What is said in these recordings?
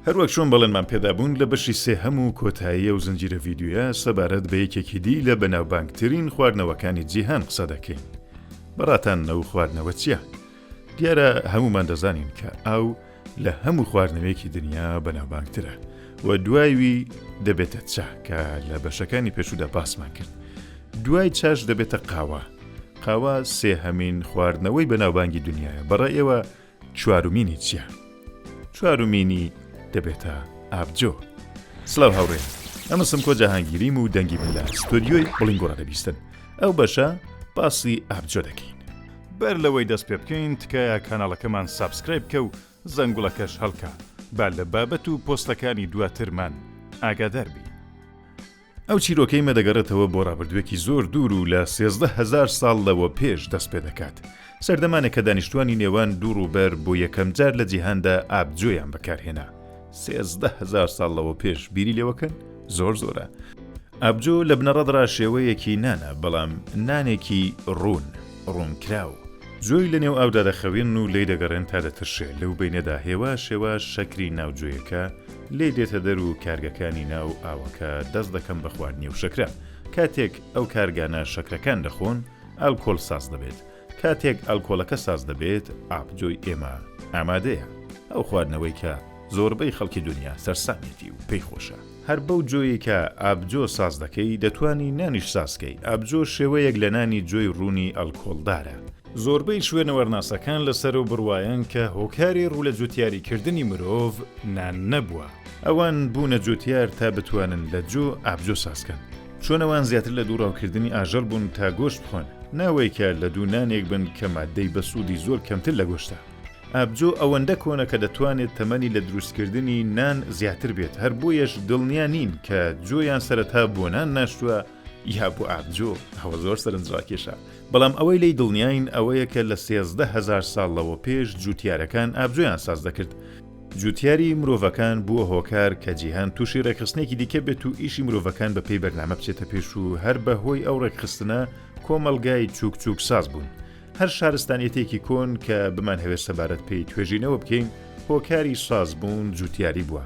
هەروەک چۆن بەڵێنمان پێدابوون لە بەشی سێهەم و کۆتاییە و زنجیرە ڤیدیۆیە سەبارەت بە یەکێکی دی لە بەناوبانگترین خواردنەوەکانی جیهان قسە دەکەین. بەڕاتان نەو خواردنەوە چییە؟ دیارە هەمومان دەزانین کە ئاو لە هەموو خواردنەوەیەکی دنیا بەناوبانگترە و دوایوی دەبێتە چا کە لە بەشەکانی پێشودا باسمان کرد. دوای چاش دەبێتە قاوە. قاوە سێهەمین خواردنەوەی بەناوبانگی دنیاە. بەڕای ئێوە چوارمینی چییە؟ چوارمینی دەبێتە ئابجۆ. سڵاو هاوڕێن، ئەمە سمکۆ جاهانگیریم و دەنگی بلا ستۆدیۆی بڵینگۆڕە دەبیستن. ئەو بەشە باسی ئابجۆ دەکەین. بەر لەوەی دەست پێ بکەین تکایە کاناڵەکەمان سابسکرایب بکە و زەنگوڵەکەش هەڵکە با لە بابەت و پۆستەکانی دواترمان ئاگادار بی. ئەو چیرۆکەی مەدەگەڕێتەوە بۆ ڕابردووێکی زۆر دوور و لە 13,000 ساڵ لەوە پێش دەست پێ دەکات. سەردەمانێک کە دانیشتوانی نێوان دوور و بەر بۆ یەکەم جار لە جیهاندا ئابجۆیان بەکارهێنا. 13,000 ساڵ لەوە پێش بیری لێوەکەن زۆر زۆرە. ئابجۆ لە بنەڕەتدا شێوەیەکی نانە، بەڵام نانێکی ڕوونکراو. جۆی لە نێو ئاودا دەخەوێن و لێی دەگەڕێن تا دەترشێ. لەو بینەدا هێوا شێوا شەکری ناوجۆیەکە لێ دێتە دەر و کارگەکانی ناو ئاوەکە دەست دەکەم بە خواردنی و شەکرە. کاتێک ئەو کارگانە شەکرەکان دەخۆن ئالکۆل ساز دەبێت. کاتێک ئالکۆلەکە ساز دەبێت ئابجۆی ئێمە ئامادەیە. ئەو خواردنەوەی کە زۆربەی خەڵکی دنیا سەرسامێتی و پێی خۆشە. هەر بەو جۆیی کە ئابجۆ ساز دەکەی دەتوانی نانیش سازکەی. ئابجۆ شێوەیەک لە نانی جۆی ڕوونی ئالکۆلدارە. زۆربەی شوێنە وەرناسەکان لەسەر و بڕوایان کە هۆکاری ڕوو لە جوتیاریکردنی مرۆڤ نان نەبووە. ئەوان بوونە جوتیار تا بتوانن لە جۆ ئابجۆ سازکەن. چۆنەوان زیاتر لە دووڕاوکردنی ئاژەڵ بوون تا گۆشت بخۆن، ناوەی کە لە دوو نانێک بن کە مادەی بەسوودی زۆر کەمتر لە گۆشتە. ئابجۆ ئەوەندە کۆنە کە دەتوانێت تەمەنی لە دروستکردنی نان زیاتر بێت. هەر بۆیەش دڵنیا نین کە جۆیان سەرەتا بۆ نان ناشتووە یا بۆ ئابجۆ. ئەوە زۆر سەرنجڕاکێشە. بەڵام ئەوەی لی دڵنیاین ئەوەیە کە لە 13,000 ساڵ لەوە پێش جوتیارەکان ئابجۆیان ساز دەکرد. جوتیاری مرۆڤەکان بووە هۆکار کە جیهان تووشی ڕێکخستنێکی دیکە بێت و ئیشی مرۆڤەکان بە پێی بەرنامە بچێتە پێش و هەر بەهۆی ئەو ڕێکخستنە کۆمەلگای چووک ساز بوون. هەر شارستانیەتێکی کۆن کە بمان هەوێت سەبارەت پێی توێژینەوە بکەین هۆکاری سازبوون جوتیاری بووە.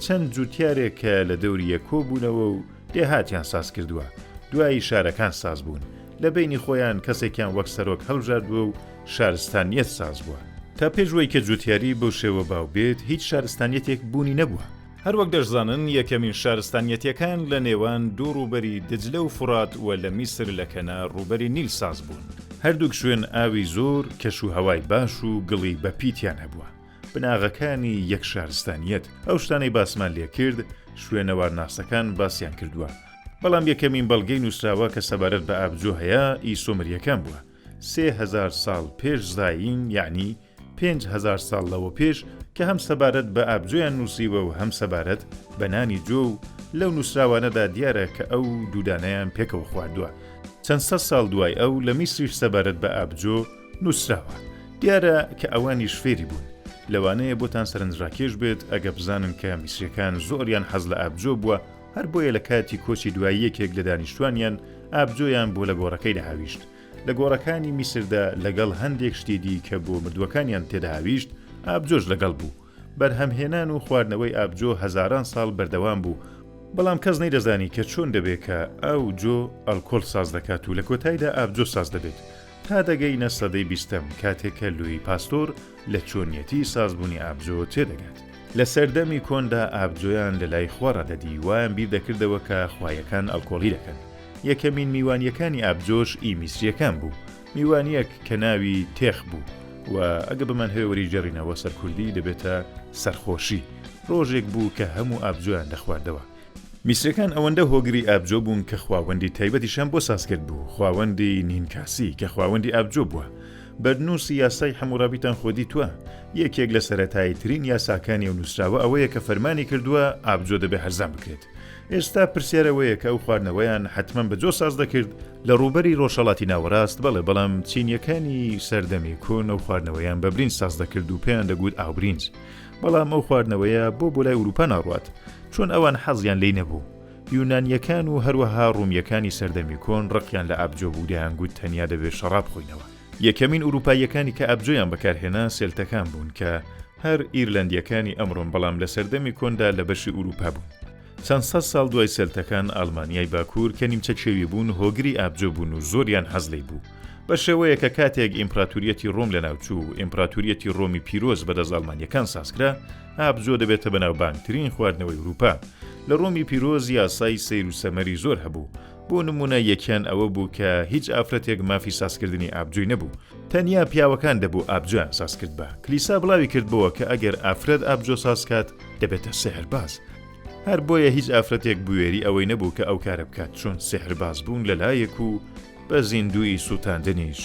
چەند جوتیارێک کە لە دەوری یەکۆ بوونەوە و دێهاتیان ساز کردووە. دوایی شارەکان ساز بوون. لە بینی خۆیان کەسێکیان وەک سەرۆک هەڵبژاردووە و شارستانیەت ساز بووە. تا پێشوەی کە جوتیاری بەو شێوە باو بێت هیچ شارستانیەتێک بوونی نەبووە. هەروەک دەشزانن یەکەمین شارستانیەتیەکان لە نێوان دوو ڕووبەری دجلە و فورات و لە میسر لە کەنار ڕووبەری نیل ساز بوون. هەردووک شوێن ئاوی زۆر کەش و هەوای باش و گڵی بەپیتیان هەبووە. بناغەکانی یەک شارستانیەت ئەو شتانەی باسمان لێ کرد شوێنەوارناسەکان باسییان کردووە. بەڵام یەکەمین بەڵگەی نووسراوە کە سەبارەت بە ئابجۆ هەیە ئیسۆمریەکان بووە. 3,000 ساڵ پێش زاین، یعنی 5,000 ساڵ لەوە پێش کە هەم سەبارەت بە ئابجۆیان نووسیوە و هەم سەبارەت بە نانی جۆ و لەو نووسراوانەدا دیارە کە ئەو دوودانەیان پێکەوە خواردووە. چەند سە ساڵ دوای ئەو لە میسریش سەبارەت بە ئابجۆ نووسراوە. دیارە کە ئەوانیش فێری بوون. لەوانەیە بۆتان سەرنجڕاکێش بێت ئەگە بزانن کە میسریەکان زۆریان حەز لە ئابجۆ بووە. هەر بۆیە لە کاتی کۆچی دوایی یەکێک لە دانیشتوانیان ئابجۆیان بۆ لە گۆڕەکەی داهاویشت. لە گۆڕەکانی میسردا لەگەڵ هەندێک شتێدی کە بۆ مردووەکانیان تێداهاویشت ئابجۆش لەگەڵ بوو. بەرهەمهێنان و خواردنەوەی ئابجۆ هەزاران ساڵ بەردەوام بوو. بەڵام کەس نەیدەزانی کە چۆن دەبێت کە ئەو جۆ ئەلکۆل ساز دەکات و لە کۆتاییدا ئابجۆ ساز دەبێت. تا دەگەینە سەدەی 20م کاتێکە لوئی پاستۆر لە چۆنیەتی سازبوونی ئابجۆ تێدەگات. لە سەردەمی کۆندا ئابجۆیان لە لای خوا ڕادەدی وایان بیر دەکردەوە کە خوایەکان ئەلکۆلی دەکەن. یەکەمین میوانیەکانی ئابجۆش میسریەکان بوو. میوانیەک کە ناوی تێخ بوو و ئەگە بمان هێوەری جێڕینەوە سەر کوردی دەبێتە سەرخۆشی. ڕۆژێک بوو کە هەموو ئابجۆیان دەخواردەوە. میسریەکان ئەوەندە هۆگری ئابجۆ بوون کە خواوەندی تایبەتیشان بۆ ساز کرد بوو. خواوەندی نینکاسی کە خواوەندی ئابجۆ بووە. بەرنووسی یاسای حەمورابیتان خۆدی تووە. یەکێک لە سەرەتاییترین یاساکانی و نووسراوە ئەوەیە کە فەرمانی کردووە ئابجۆ دەبێ هەرزان بکرێت. ئێستا پرسیارەوەیە کە ئەو خواردنەوەیان حتمەن بە جۆ ساز دەکرد لە ڕووبەری ڕۆژهەڵاتی ناوەڕاست. بەڵام چینیەکانی سەردەمی کۆن ئەو خواردنەوەیان بە برینج ساز دەکرد و پێیان دەگوت ئاوبرینج. بەڵام ئەو خواردنەوەیە بۆ لای ئوروپا ناڕوات چۆن ئەوان حەزیان لێی نەبوو. یونانیەکان و هەروەها ڕوومیەکانی سەردەمی کۆن ڕقیان لە ئابجۆ بوو دەیانگوت تەنیا دەبێت شەراب بخۆینەوە. یەکەمین ئوروپاییەکانی کە ئابجۆیان بەکارهێنا سێلتەکان بوون کە هەر ئیرلەندیەکانی ئەمڕۆم بەڵام لە سەردەمی کۆندا لە بەشی ئوروپا بوون. چەند سەد ساڵ دوای سێلتەکان ئەڵمانیای باکوور کە نیمچە کێوی بوون هۆگری ئابجۆ بوون و زۆریان حەزلەی بوو. بە شێوەیە کە کاتێک ئیمپراتوریەتی ڕۆم لە ناوچوو و ئیمپراتوریەتی ڕۆمی پیرۆز بەدەست ئەڵمانیەکان سازکرا، ئابجۆ دەبێتە بەناوبانگترین خواردنەوەی ئوروپا. لە ڕۆمی پیرۆز یاسای سەیر و سەمەری زۆر هەبوو. بۆ نمونە یەکیان ئەوە بوو کە هیچ ئافرەتێک مافی سازکردنی ئابجۆی نەبوو. تەنیا پیاوەکان دەبوو ئابجۆیان سازکرد بە. کلیسا بڵاوی کردبەوە کە ئەگەر ئافرەت ئابجۆ سازکات دەبێتە سێحرباز. هەر بۆیە هیچ ئافرەتێک بوێری ئەوەی نەبوو کە ئەو کارە بکات چۆن سێحرباز بوون لەلایەک و بە زیندوی سووتاندنیش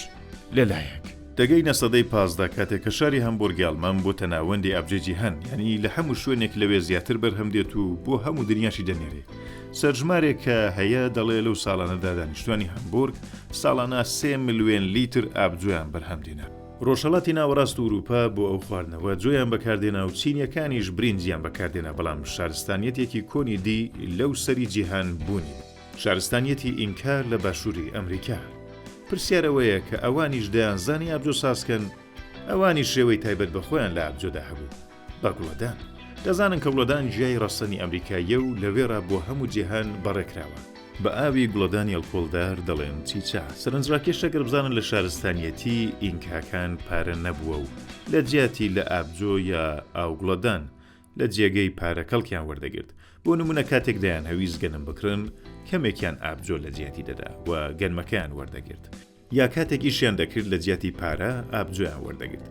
لەلایەک. دەگەینە سەدەی 15 کاتێک کە شاری هەمبورگی ئەڵمان بۆتە ناوەندی ئابجۆی جیهان، یعنی لە هەموو شوێنێک لەوێ زیاتر بەرهەم دێت و بۆ هەموو دنیاشی دەنێرێ. سەرژمارێک کە هەیە دەڵێ لەو ساڵانەدا دانیشتوانی هەمبورگ ساڵانە 3 ملیۆن لیتر ئابجۆیان بەرهەم دێنا. ڕۆژهەڵاتی ناوەڕاست ئوروپا بۆ ئەو خواردنەوە جۆیان بەکاردێنا و چینیەکانیش برینجیان بەکاردێنا، بەڵام شارستانیەتێکی کۆنی دی لەو سەری جیهان بوونی. شارستانیەتی ئینکا لە باشووری ئەمریکا. پرسیارەوەیە کە ئەوانیش دەیانزانی ئابجۆ سازکەن، ئەوانی شێوەی تایبەت بە خۆیان لە ئابجۆدا هەبوو. بە گوڵەدان دەزانن کە گوڵەدان ژیای ڕەسەنی ئەمریکایە و لەوێرا بۆ هەموو جیهان بەڕێکراوە. بە ئاوی گوڵەدانی ئەلکۆڵدار دەڵێن چیچا. سەرنجڕاکێشە گەر بزانن لە شارستانیەتی ئینکاکان پارە نەبووە و لە جیاتی لە ئابجۆ یا ئاو گوڵەدان لە جێگەی پارەکەڵکیان وەردەگرت. بۆ نمونە کاتێک دەیان هەویست گەنم بکڕن کەمێکیان ئابجۆ لە جیاتی دەدا و گەنمەکەیان وەردەگرت، یا کاتێک ئیشیان دەکرد لە جیاتی پارە ئابجۆیان وەردەگرت.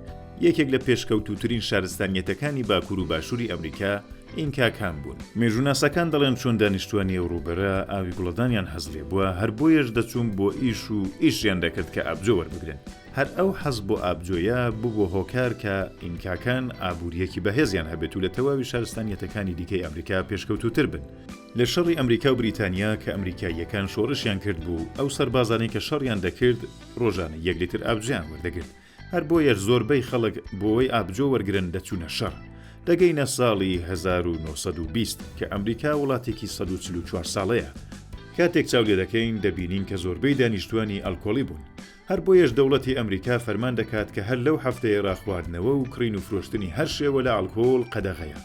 یەکێک لە پێشکەوتوترین شارستانیەتەکانی باکوور و باشووری ئەمریکا ئینکاکان بوون. مێژووناسەکان دەڵێن چۆن دانیشتوانی ئەوروبەرە ئاوی گوڵەدانیان هەزلێ بووە، هەر بۆیەش دەچوون بۆ ئیش و ئیشیان دەکرد کە ئابجۆ وەربگرن. هەر ئەو حەز بۆ ئابجۆیە بوو بۆ هۆکار کە ئینکاکان ئابووریەکی بەهێزیان هەبێت و لە تەواوی شارستانیەتەکانی دیکەی ئەمریکا پێشکەوتوتر بن. لە شەڕی ئەمریکا و بریتانیا کە ئەمریکاییەکان شۆڕشیان کرد بوو، ئەو سەربازانەی کە شەڕیان دەکرد ڕۆژانە 1 لیتر ئابجۆیان وەردەگرت. هەر بۆیەش زۆربەی خەڵک بۆەوەی ئابجۆ وەرگرن دەچوونە شەڕ. دەگەینە ساڵی 1920 کە ئەمریکا وڵاتێکی 144 ساڵەیە. کاتێک چاو لێ دەکەین دەبینین کە زۆربەی دانیشتوانی ئەلکۆلی بوون. هەر بۆیەش دەوڵەتی ئەمریکا فەرمان دەکات کە هەر لەو هەفتەیە ڕاخواردنەوە و کڕین و فرۆشتنی هەر شێوە لە ئەلکۆل قەدەغەیە.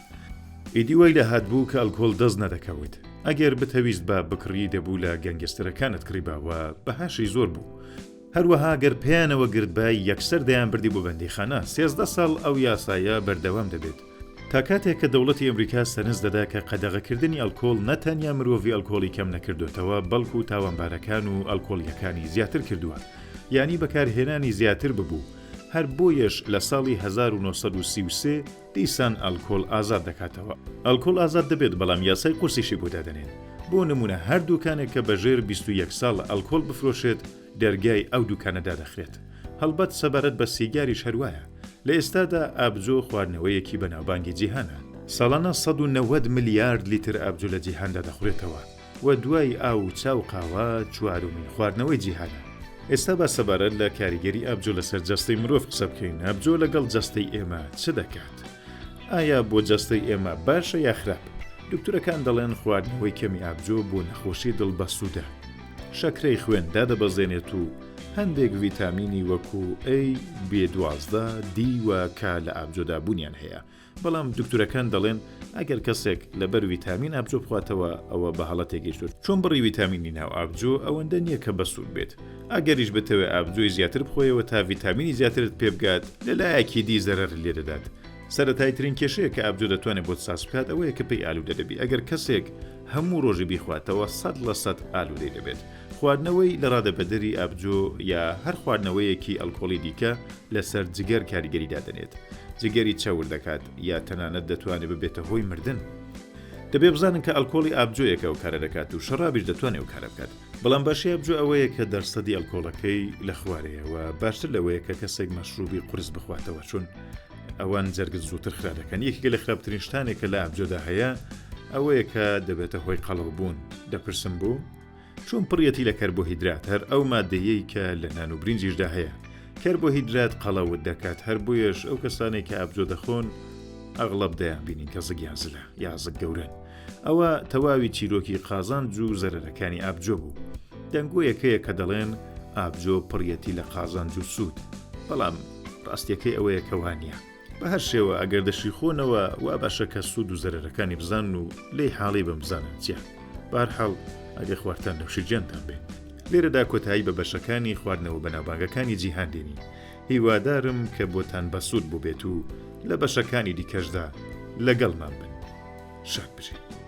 ئیدی وای لە هاتبوو کە ئەلکۆل دەست نەدەکەوت. ئەگەر بتەویست بە بکڕی دەبوو لە گەنگستەرەکانت کڕیباوە بەهاشی زۆر بوو. هەروەها گەر پێیانەوە گردبای یەکسەر دەیان بردی بۆ بەندیخانە 13 ساڵ ئەو یاسایە بەردەوام دەبێت. تا کاتێک کە دەوڵەتی ئەمریکا سەرنج دەدا کە قەدەغەکردنی ئەلکۆل نەتەنیا مرۆڤی ئەلکۆلی کەم نەکردوێتەوە، بەڵکو تاوانبارەکان و ئەلکۆلیەکانی زیاتر کردووە، یعنی بەکارهێنانی زیاتر ببوو. هەر بۆیەش لە ساڵی 1933 دیسان ئەلکۆل ئازاد دەکاتەوە. ئەلکۆل ئازاد دەبێت، بەڵام یاسای قورسیشی بۆ دادەنێن. بۆ نمونە هەر دوکانێک کە بەژێر 21 ساڵ ئەلکۆل بفرۆشێت دەرگای ئەو دوکانەدا دەخرێت. هەڵبەت سەبارەت بە سیگاریش هەروایە. لە ئێستادا ئابجۆ خواردنەوەیەکی بەناوبانگی جیهانە. ساڵانە 190 ملیارد لیتر ئابجۆ لە جیهاندا دەخورێتەوە و دوای ئاو چاو قاوە چوارمین خواردنەوەی جیهانە. ئێستا بە سەبارەت لە کاریگەری ئابجۆ لەسەر جەستەی مرۆڤ قسە بکەین. ئابجۆ لەگەڵ جەستەی ئێمە چ دەکات؟ ئایا بۆ جەستەی ئێمە باشە یا خراپ؟ دکتۆرەکان دەڵێن خواردنەوەی کەمی ئابجۆ بۆ نەخۆشی دڵبەسوودە، شەکرەی خوێن دادەبەزێنێت و هەندێک ڤیتامینی وەکو A، B12، D و K لە ئابجۆدا بوونیان هەیە. بەڵام دکتۆرەکان دەڵێن ئەگەر کەسێک لەبەر ڤیتامین ئابجۆ بخواتەوە ئەوە بە هەڵەتێکی زۆر. چۆن بڕی ڤیتامینی ناو ئابجۆ ئەوەندە نییە کە بەسوود بێت. ئەگەریش بتەوێت ئابجۆی زیاتر بخۆیەوە تا ڤیتامینی زیاترت پێ بگات، لەلایەکی دی زەرەر لێ دەدات. سەرەتایترین کێشەیە کە ئابجۆ دەتوانێت بۆت ساز بکات ئەوەیە کە پێی ئالوودە دەبی. ئەگەر کەسێک هەموو ڕۆژی بیخواتەوە 100% ئالوودەی دەبێت. خواردنەوەی لە ڕادەبەدەری ئابجۆ یا هەر خواردنەوەیەکی ئەلکۆلی دیکە لەسەر جگەر کاریگەری دادەنێت. جگەری چاور دەکات یا تەنانەت دەتوانێت ببێتە هۆی مردن. دەبێ بزانن کە ئەلکۆلی ئابجۆیەکە ئەو کارە دەکات و شەرابیش دەتوانێت ئەو کارە بکات. بەڵام باشی ئابجۆ ئەوەیە کە دەرسەدی ئەلکۆڵەکەی لە خوارەیە و باشتر لەوەیە کە کەسێک مەشروبی قورس بخواتەوە، چون ئەوان جەرگت زووتر خرا دەکەن. یەکێکە لە خراپترین شتانێکە لە ئابجۆدا هەیە ئەوەیە کە دەبێتە هۆی قەڵەو بوون. دەپرسم بوو چۆن پڕیەتی لە کەربۆهیدرات، هەر ئەو مادەیەی کە لە نان و برنجیشدا هەیە. کەربۆهیدرات قەڵەوت دەکات، هەر بۆیەش ئەو کەسانێک کە ئابجۆ دەخۆن ئەغڵب دەیان بینین کە زگیان زلە یا زگ گەورن. ئەوە تەواوی چیرۆکی قازانج و زەرەرەکانی ئابجۆ بوو. دەنگۆیەکەیە کە دەڵێن ئابجۆ پڕیەتی لە قازانج و سوود، بەڵام ڕاستیەکەی ئەوەیە کەوانە. بە هەر شێوە ئەگەر دەشی خۆنەوە وا باشە کە سوود و زەرەرەکانی بزان و لێی حاڵی بم بزانن چیە. بەهەرحاڵ ئەگە خواردتان نەوشی گیانتان بێ. لێرەدا کۆتایی بە بەشەکانی خواردنەوە بەناوبانگەکانی جیهان دێنی. هیوادارم کە بۆتان بەسوود بوو بێت و لە بەشەکانی دیکەشدا لەگەڵمان بن. شاد بژێت.